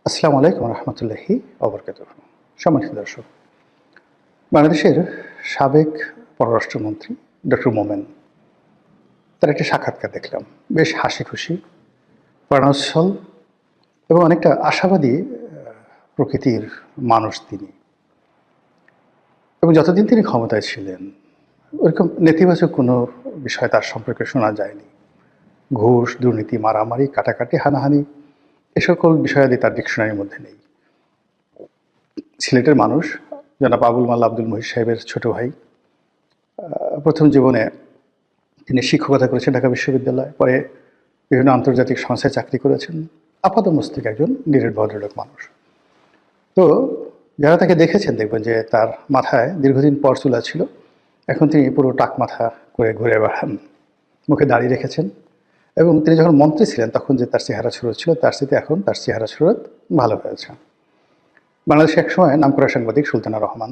আসসালামু আলাইকুম রহমতুল্লাহি ওবরকাতুহ। সম্মানিত দর্শক, বাংলাদেশের সাবেক পররাষ্ট্রমন্ত্রী ডক্টর মোমেন তার একটি সাক্ষাৎকার দেখলাম। বেশ হাসি খুশি, প্রাণোচ্ছল এবং অনেকটা আশাবাদী প্রকৃতির মানুষ তিনি। এবং যতদিন তিনি ক্ষমতায় ছিলেন ওরকম নেতিবাচক কোনো বিষয় তার সম্পর্কে শোনা যায়নি। ঘুষ, দুর্নীতি, মারামারি, কাটাকাটি, হানাহানি এ সকল বিষয়াদি তার ডিকশনারির মধ্যে নেই। সিলেটের মানুষ, জনাব আবুল মাল্লা আব্দুল মহিদ সাহেবের ছোট ভাই। প্রথম জীবনে তিনি শিক্ষকতা করেছেন ঢাকা বিশ্ববিদ্যালয়, পরে বিভিন্ন আন্তর্জাতিক সংস্থায় চাকরি করেছেন। আপাতমস্তক একজন নিরেট ভদ্রলোক মানুষ। তো যারা তাকে দেখেছেন দেখবেন যে তার মাথায় দীর্ঘদিন পর চুলা ছিল, এখন তিনি পুরো টাক মাথা করে ঘুরে বেড়ান, মুখে দাড়ি রেখেছেন। এবং তিনি যখন মন্ত্রী ছিলেন তখন যে তার চেহারা সুরত ছিল তার সাথে এখন তার চেহারা সুরত ভালো হয়েছে। বাংলাদেশে একসময় নামকরা সাংবাদিক সুলতানা রহমান,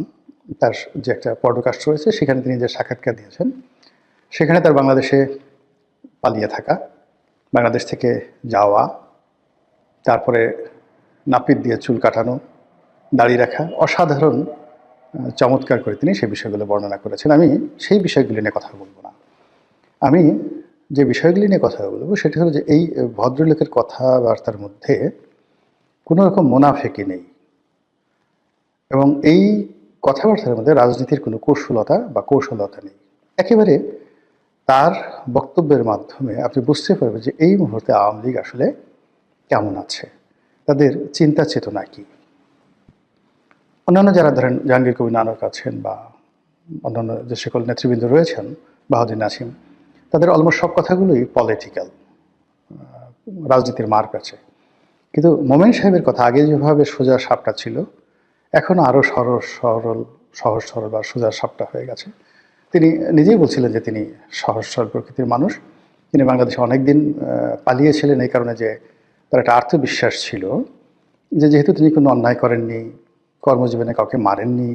তার যে একটা পডকাস্ট রয়েছে সেখানে তিনি যে সাক্ষাৎকার দিয়েছেন, সেখানে তার বাংলাদেশে পালিয়ে থাকা, বাংলাদেশ থেকে যাওয়া, তারপরে নাপিত দিয়ে চুল কাটানো, দাড়ি রাখা, অসাধারণ চমৎকার করে তিনি সেই বিষয়গুলো বর্ণনা করেছেন। আমি সেই বিষয়গুলি নিয়ে কথা বলবো না। আমি যে বিষয়গুলি নিয়ে কথা বলবো সেটা হলো যে এই ভদ্রলোকের কথাবার্তার মধ্যে কোনো রকম মুনাফেকি নেই এবং এই কথাবার্তার মধ্যে রাজনীতির কোনো কৌশলতা নেই। একেবারে তার বক্তব্যের মাধ্যমে আপনি বুঝতে পারবেন যে এই মুহূর্তে আওয়ামী লীগ আসলে কেমন আছে, তাদের চিন্তা চেতনা কী। অন্যান্য যারা ধরেন জাহাঙ্গীর কবির নানক আছেন বা অন্যান্য যে সকল নেতৃবৃন্দ রয়েছেন, বাহাদুর নাসিম, তাদের অলমোস্ট সব কথাগুলোই পলিটিক্যাল, রাজনীতির মার্ক আছে। কিন্তু মোমেন সাহেবের কথা আগে যেভাবে সোজা সাপটা ছিল, এখন আরও সহজ সরল বা সোজা সাপটা হয়ে গেছে। তিনি নিজেই বলছিলেন যে তিনি সহজ সরল প্রকৃতির মানুষ। তিনি বাংলাদেশে অনেক দিন পালিয়েছিলেন এই কারণে যে তার একটা আত্মবিশ্বাস ছিল যে যেহেতু তিনি কোনো অন্যায় করেননি, কর্মজীবনে কাউকে মারেননি,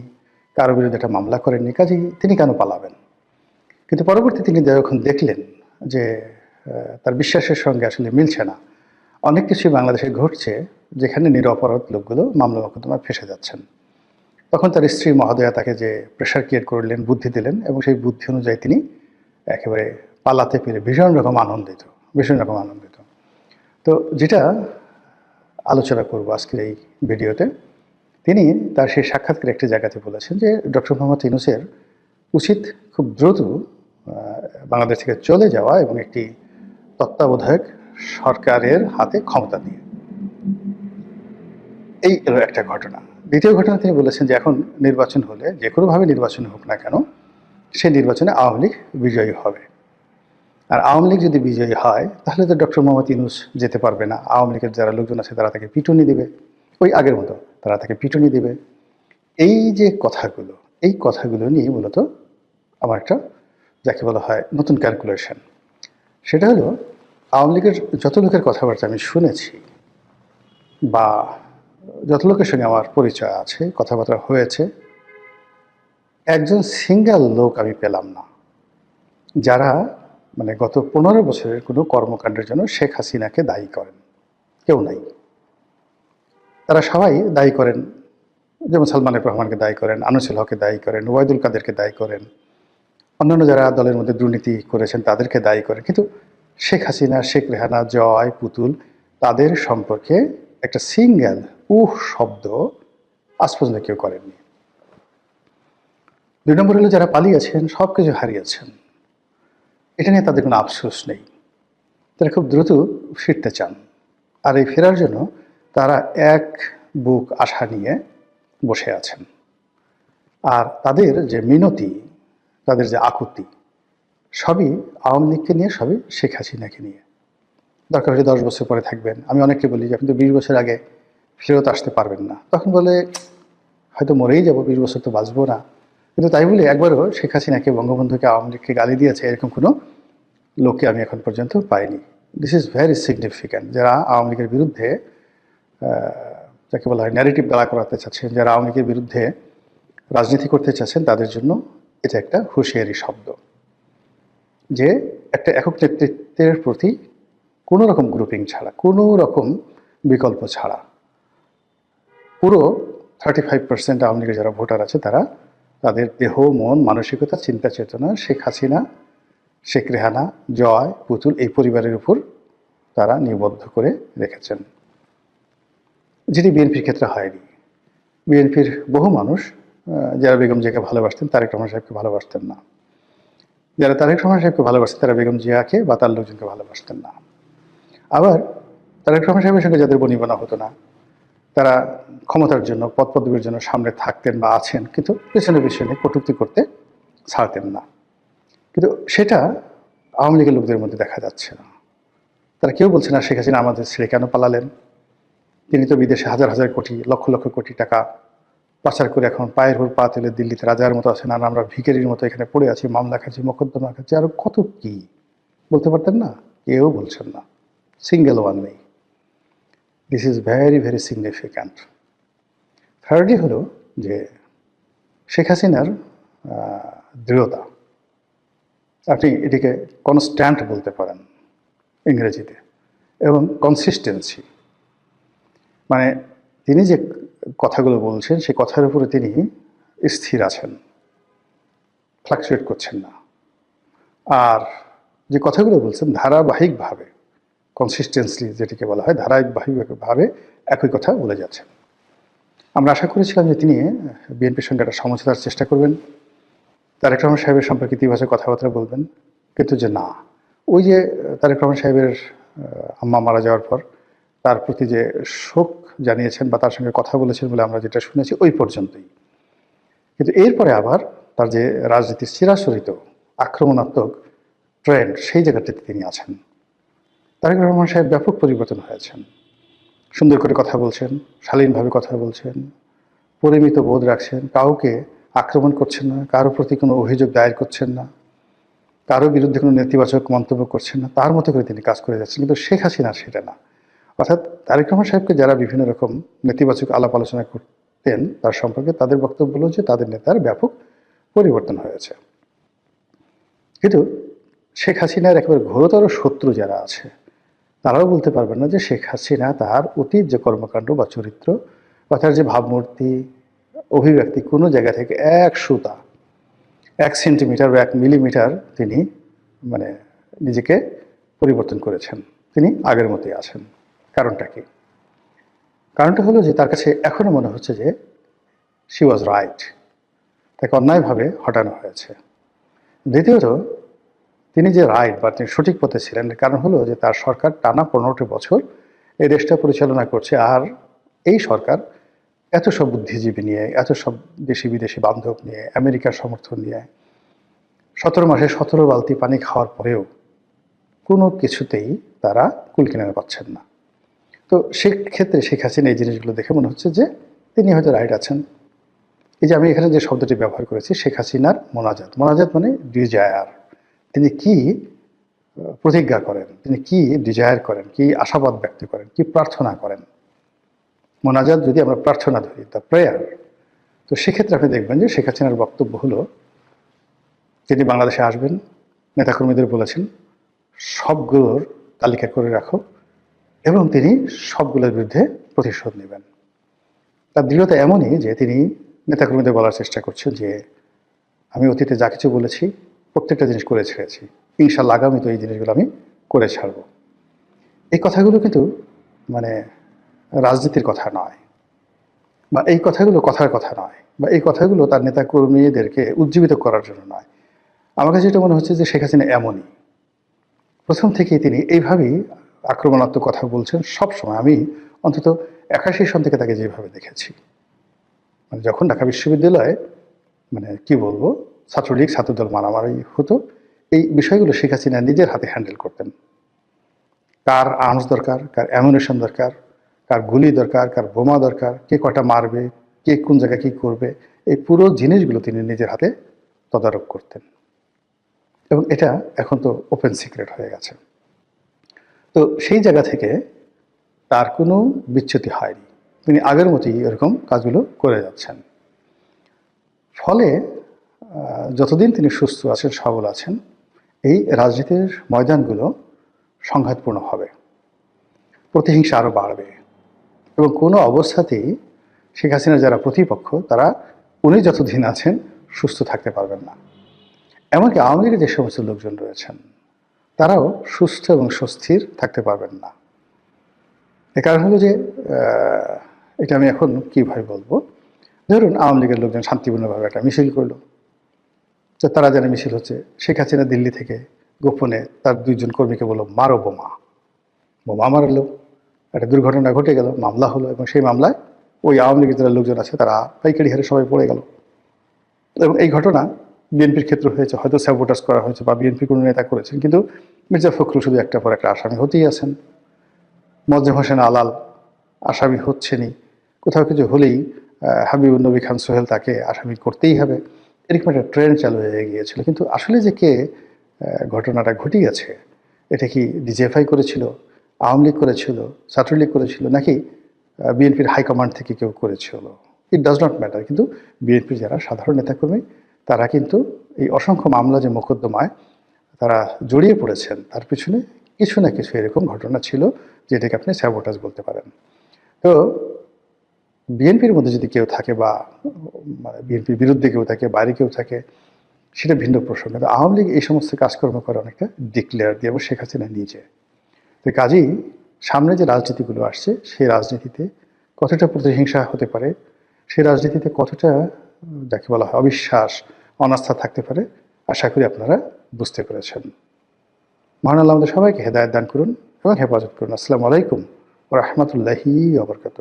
কারো বিরুদ্ধে একটা মামলা করেননি, কাজেই তিনি কেন পালাবেন। কিন্তু পরবর্তী তিনি যখন দেখলেন যে তার বিশ্বাসের সঙ্গে আসলে মিলছে না, অনেক কিছুই বাংলাদেশে ঘটছে যেখানে নিরপরাধ লোকগুলো মামলা মোকদ্দমায় ফেঁসে যাচ্ছেন, তখন তার স্ত্রী মহোদয়া তাকে যে প্রেশার ক্রিয়েট করলেন, বুদ্ধি দিলেন এবং সেই বুদ্ধি অনুযায়ী তিনি একেবারে পালাতে পেরে ভীষণ রকম আনন্দিত। তো যেটা আলোচনা করব আজকের এই ভিডিওতে, তিনি তার সেই সাক্ষাৎকারে একটি জায়গাতে বলেছেন যে ডক্টর মোহাম্মদ ইউনূসের উচিত খুব দ্রুত বাংলাদেশ থেকে চলে যাওয়া এবং একটি তত্ত্বাবধায়ক সরকারের হাতে ক্ষমতা দিয়ে। এই এলো একটা ঘটনা। দ্বিতীয় ঘটনা, তিনি বলেছেন যে এখন নির্বাচন হলে যে কোনোভাবে নির্বাচন হোক না কেন, সেই নির্বাচনে আওয়ামী লীগ বিজয়ী হবে। আর আওয়ামী লীগ যদি বিজয়ী হয় তাহলে তো ডক্টর মোহাম্মদ ইউনূস যেতে পারবে না। আওয়ামী লীগের যারা লোকজন আছে তারা তাকে পিটুনি দেবে, ওই আগের মতো তারা তাকে পিটুনি দেবে। এই যে কথাগুলো, এই কথাগুলো নিয়ে মূলত আমার একটা, যাকে বলা হয় নতুন ক্যালকুলেশন, সেটা হলো আওয়ামী লীগের যত লোকের কথাবার্তা আমি শুনেছি বা যত লোকের সঙ্গে আমার পরিচয় আছে, কথাবার্তা হয়েছে, একজন সিঙ্গেল লোক আমি পেলাম না যারা মানে গত 15 বছরের কোনো কর্মকাণ্ডের জন্য শেখ হাসিনাকে দায়ী করেন। কেউ নাই। তারা সবাই দায়ী করেন, যেমন সালমান এফ রহমানকে দায়ী করেন, আনিসুল হককে দায়ী করেন, ওবায়দুল কাদেরকে দায়ী করেন, অন্যান্য যারা দলের মধ্যে দুর্নীতি করেছেন তাদেরকে দায়ী করেন। কিন্তু শেখ হাসিনা, শেখ রেহানা, জয়, পুতুল, তাদের সম্পর্কে একটা সিঙ্গেল শব্দ আজ পর্যন্ত কেউ করেননি। 2 নম্বর হলো যারা পালিয়েছেন, সব কিছু হারিয়েছেন, এটা নিয়ে তাদের কোনো আফসোস নেই। তারা খুব দ্রুত ফিরতে চান। আর এই ফেরার জন্য তারা এক বুক আশা নিয়ে বসে আছেন। আর তাদের যে মিনতি, তাদের যে আকুতি, সবই আওয়ামী লীগকে নিয়ে, সবই শেখ হাসিনাকে নিয়ে। দরকার হলে 10 বছর পরে থাকবেন। আমি অনেককে বলি যে আপনি তো 20 বছর আগে ফেরত আসতে পারবেন না। তখন বলে হয়তো মরেই যাব, 20 বছর তো বাঁচবো না। কিন্তু তাই বলে একবারও শেখ হাসিনাকে, বঙ্গবন্ধুকে, আওয়ামী লীগকে গালি দিয়েছে এরকম কোনো লোককে আমি এখন পর্যন্ত পাইনি। This is very significant. যারা আওয়ামী লীগের বিরুদ্ধে, যাকে বলা হয় ন্যারেটিভ দাঁড়া করাতে চাচ্ছেন, যারা আওয়ামী লীগের বিরুদ্ধে রাজনীতি করতে চাচ্ছেন, তাদের জন্য এটা একটা হুঁশিয়ারি শব্দ যে একটা একক নেতৃত্বের প্রতি কোনো রকম গ্রুপিং ছাড়া, কোনো রকম বিকল্প ছাড়া পুরো 35% আওয়ামী লীগের যারা ভোটার আছে তারা তাদের দেহ, মন, মানসিকতা, চিন্তা চেতনা শেখ হাসিনা, শেখ রেহানা, জয়, পুতুল এই পরিবারের উপর তারা নিবদ্ধ করে রেখেছেন, যেটি বিএনপির ক্ষেত্রে হয়নি। বিএনপির বহু মানুষ যারা বেগম জিয়াকে ভালোবাসতেন তারেক রহমান সাহেবকে ভালোবাসতেন না, যারা তারেক রহমান সাহেবকে ভালোবাসতেন তারা বেগম জিয়াকে বা তার লোকজনকে ভালোবাসতেন না। আবার তারেক রহমান সাহেবের সঙ্গে যাদের বনিবনা হতো না তারা ক্ষমতার জন্য, পদ পদবীর জন্য সামনে থাকতেন বা আছেন, কিন্তু পেছনে পেছনে কটূক্তি করতে ছাড়তেন না। কিন্তু সেটা আওয়ামী লীগের লোকদের মধ্যে দেখা যাচ্ছে না। তারা কেউ বলছে না শেখ হাসিনা আমাদের ছেড়ে কেন পালালেন, তিনি তো বিদেশে হাজার হাজার কোটি, লক্ষ লক্ষ কোটি টাকা পাচার করে এখন পায়ের উপর পা তুলে দিল্লিতে রাজার মতো আছেন, আর আমরা ভিখারির মতো এখানে পড়ে আছি, মামলা খাচ্ছি, মোকদ্দমা খাচ্ছি, আরো কত কি বলতে পারতেন না? কেউ বলছেন না, সিঙ্গেল ওয়ান নেই। This is very very significant. Thirdly হলো যে শেখ হাসিনার দৃঢ়তা, আপনি এটিকে কনস্ট্যান্ট বলতে পারেন ইংরেজিতে, এবং কনসিস্টেন্সি, মানে তিনি যে কথাগুলো বলছেন সেই কথার উপরে তিনি স্থির আছেন, ফ্লাকচুয়েট করছেন না। আর যে কথাগুলো বলছেন ধারাবাহিকভাবে, কনসিস্টেন্সলি যেটিকে বলা হয়, ধারাবাহিকভাবে একই কথা বলে যাচ্ছেন। আমরা আশা করেছিলাম যে তিনি বিএনপির সঙ্গে একটা সমঝোতার চেষ্টা করবেন, তারেক রহমান সাহেবের সম্পর্কে ইতিবাচক কথাবার্তা বলবেন, কিন্তু যে না, ওই যে তারেক রহমান সাহেবের আম্মা মারা যাওয়ার পর তার প্রতি যে শোক জানিয়েছেন বা তার সঙ্গে কথা বলেছেন বলে আমরা যেটা শুনেছি ওই পর্যন্তই। কিন্তু এরপরে আবার তার যে রাজনীতির চিরাচরিত আক্রমণাত্মক ট্রেন্ড, সেই জায়গাটিতে তিনি আছেন। তারেক রহমান সাহেব ব্যাপক পরিবর্তন হয়েছেন, সুন্দর করে কথা বলছেন, শালীনভাবে কথা বলছেন, পরিমিত বোধ রাখছেন, কাউকে আক্রমণ করছেন না, কারো প্রতি কোনো অভিযোগ দায়ের করছেন না, কারো বিরুদ্ধে কোনো নেতিবাচক মন্তব্য করছেন না, তার মতো করে তিনি কাজ করে যাচ্ছেন। কিন্তু শেখ হাসিনা সেটা না। অর্থাৎ তারেক রহমান সাহেবকে যারা বিভিন্ন রকম নেতিবাচক আলাপ আলোচনা করতেন তার সম্পর্কে, তাদের বক্তব্য হলো যে তাদের নেতার ব্যাপক পরিবর্তন হয়েছে। কিন্তু শেখ হাসিনার একেবারে ঘোরতর শত্রু যারা আছে তারাও বলতে পারবেন না যে শেখ হাসিনা তার অতীত যে কর্মকাণ্ড বা চরিত্র বা তার যে ভাবমূর্তি, অভিব্যক্তি, কোনো জায়গা থেকে এক সুতা, 1 সেন্টিমিটার বা 1 মিলিমিটার তিনি মানে নিজেকে পরিবর্তন করেছেন। তিনি আগের মতোই আছেন। কারণটা কি? কারণটা হলো যে তার কাছে এখনো মনে হচ্ছে যে শি ওয়াজ রাইট, তাকে অন্যায়ভাবে হটানো হয়েছে। দ্বিতীয়ত, তিনি যে রাইট বা তিনি সঠিক পথে ছিলেন, কারণ হলো যে তার সরকার টানা 15টি বছর এই দেশটা পরিচালনা করছে, আর এই সরকার এত সব বুদ্ধিজীবী নিয়ে, এত সব দেশি বিদেশি বান্ধব নিয়ে, আমেরিকার সমর্থন নিয়ে 17 মাসে 17 বালতি পানি খাওয়ার পরেও কোনো কিছুতেই তারা কুল কিনারা পাচ্ছেন না। তো সেক্ষেত্রে শেখ হাসিনা এই জিনিসগুলো দেখে মনে হচ্ছে যে তিনি হয়তো রাইট আছেন। এই যে আমি এখানে যে শব্দটি ব্যবহার করেছি, শেখ হাসিনার মোনাজাত, মোনাজাত মানে ডিজায়ার, তিনি কি প্রতিজ্ঞা করেন, তিনি কি ডিজায়ার করেন, কি আশাবাদ ব্যক্ত করেন, কি প্রার্থনা করেন। মোনাজাত যদি আমরা প্রার্থনা ধরি, দ্য প্রেয়ার, তো সেক্ষেত্রে আপনি দেখবেন যে শেখ হাসিনার বক্তব্য হলো তিনি বাংলাদেশে আসবেন, নেতাকর্মীদের বলেছেন সবগুলোর তালিকা করে রাখো, এবং তিনি সবগুলোর বিরুদ্ধে প্রতিশোধ নেবেন। তার দৃঢ়তা এমনই যে তিনি নেতাকর্মীদের বলার চেষ্টা করছেন যে আমি অতীতে যা কিছু বলেছি প্রত্যেকটা জিনিস করে ছেড়েছি, ইনশাল্লাহ আগামী তো এই জিনিসগুলো আমি করে ছাড়ব। এই কথাগুলো কিন্তু মানে রাজনীতির কথা নয়, বা এই কথাগুলো কথার কথা নয়, বা এই কথাগুলো তার নেতাকর্মীদেরকে উজ্জীবিত করার জন্য নয়। আমার কাছে যেটা মনে হচ্ছে যে শেখ হাসিনা এমনই, প্রথম থেকেই তিনি এইভাবেই আক্রমণাত্মক কথা বলছেন সব সময়। আমি অন্তত 81 সন থেকে তাকে যেভাবে দেখেছি, মানে যখন ঢাকা বিশ্ববিদ্যালয়ে মানে কি বলবো ছাত্রলীগ ছাত্রদল মারামারি হতো, এই বিষয়গুলো শেখ হাসিনা নিজের হাতে হ্যান্ডেল করতেন। কার আর্মস দরকার, কার অ্যামুনিশন দরকার, কার গুলি দরকার, কার বোমা দরকার, কে কটা মারবে, কে কোন জায়গায় কী করবে, এই পুরো জিনিসগুলো তিনি নিজের হাতে তদারক করতেন। এবং এটা এখন তো ওপেন সিক্রেট হয়ে গেছে। তো সেই জায়গা থেকে তার কোনো বিচ্যুতি হয়নি, তিনি আগের মতোই এরকম কাজগুলো করে যাচ্ছেন। ফলে যতদিন তিনি সুস্থ আছেন, সবল আছেন, এই রাজনীতির ময়দানগুলো সংঘাতপূর্ণ হবে, প্রতিহিংসা আরও বাড়বে, এবং কোনো অবস্থাতেই শেখ হাসিনার যারা প্রতিপক্ষ তারা উনি যতদিন আছেন সুস্থ থাকতে পারবেন না। এমনকি আওয়ামী লীগের যে সমস্ত লোকজন রয়েছেন তারাও সুস্থ এবং সুস্থির থাকতে পারবেন না। এর কারণ হলো যে এটা আমি এখন কীভাবে বলবো, ধরুন আওয়ামী লীগের লোকজন শান্তিপূর্ণভাবে একটা মিছিল করলো, তো তারা জানে মিছিল হচ্ছে, শেখ হাসিনা দিল্লি থেকে গোপনে তার 2 জন কর্মীকে বললো মারো বোমা, বোমা মারলো, একটা দুর্ঘটনা ঘটে গেল, মামলা হলো, এবং সেই মামলায় ওই আওয়ামী লীগের যারা লোকজন আছে তারা পাইকারি হারে সবাই পড়ে গেল। এবং এই ঘটনা বিএনপির ক্ষেত্রে হয়েছে, হয়তো স্যাবোটাজ করা হয়েছে বা বিএনপির কোনো নেতা করেছেন, কিন্তু মির্জা ফখরুল শুধু একটার পর একটা আসামি হতেই আছেন। মোয়াজ্জেম হোসেন আলাল আসামি হচ্ছেনই, কোথাও কিছু হলেই হাবিবুর নবী খান সোহেল তাকে আসামি করতেই হবে, এরকম একটা ট্রেন্ড চালু হয়ে গিয়েছিল। কিন্তু আসলে যে কে ঘটনাটা ঘটিয়েছে, এটা কি ডিজিএফআই করেছিল, আওয়ামী লীগ করেছিল, ছাত্রলীগ করেছিল, নাকি বিএনপির হাইকমান্ড থেকে কেউ করেছিল, ইট ডাজ নট ম্যাটার। কিন্তু বিএনপির যারা সাধারণ নেতাকর্মী তারা কিন্তু এই অসংখ্য মামলা যে মোকদ্দমায় তারা জড়িয়ে পড়েছেন তার পিছনে কিছু না কিছু এরকম ঘটনা ছিল যেটাকে আপনি স্যাবোটাজ বলতে পারেন। তো বিএনপির মধ্যে যদি কেউ থাকে বা মানে বিএনপির বিরুদ্ধে কেউ থাকে, বাইরে কেউ থাকে, সেটা ভিন্ন প্রসঙ্গ। কিন্তু আওয়ামী লীগ এই সমস্ত কাজকর্ম করে অনেকটা ডিক্লেয়ার দিয়ে, এবং শেখ হাসিনা নিজে। তো কাজেই সামনে যে রাজনীতিগুলো আসছে সেই রাজনীতিতে কতটা প্রতিহিংসা হতে পারে, সেই রাজনীতিতে কতটা যাকে বলা হয় অবিশ্বাস, অনাস্থা থাকতে পারে, আশা করি আপনারা বুঝতে পেরেছেন। মহান আল্লাহ আমাদের সবাইকে হেদায়েত দান করুন এবং হেফাজত করুন। আসসালামু আলাইকুম ওয়া রাহমাতুল্লাহি ওয়া বারাকাতুহু।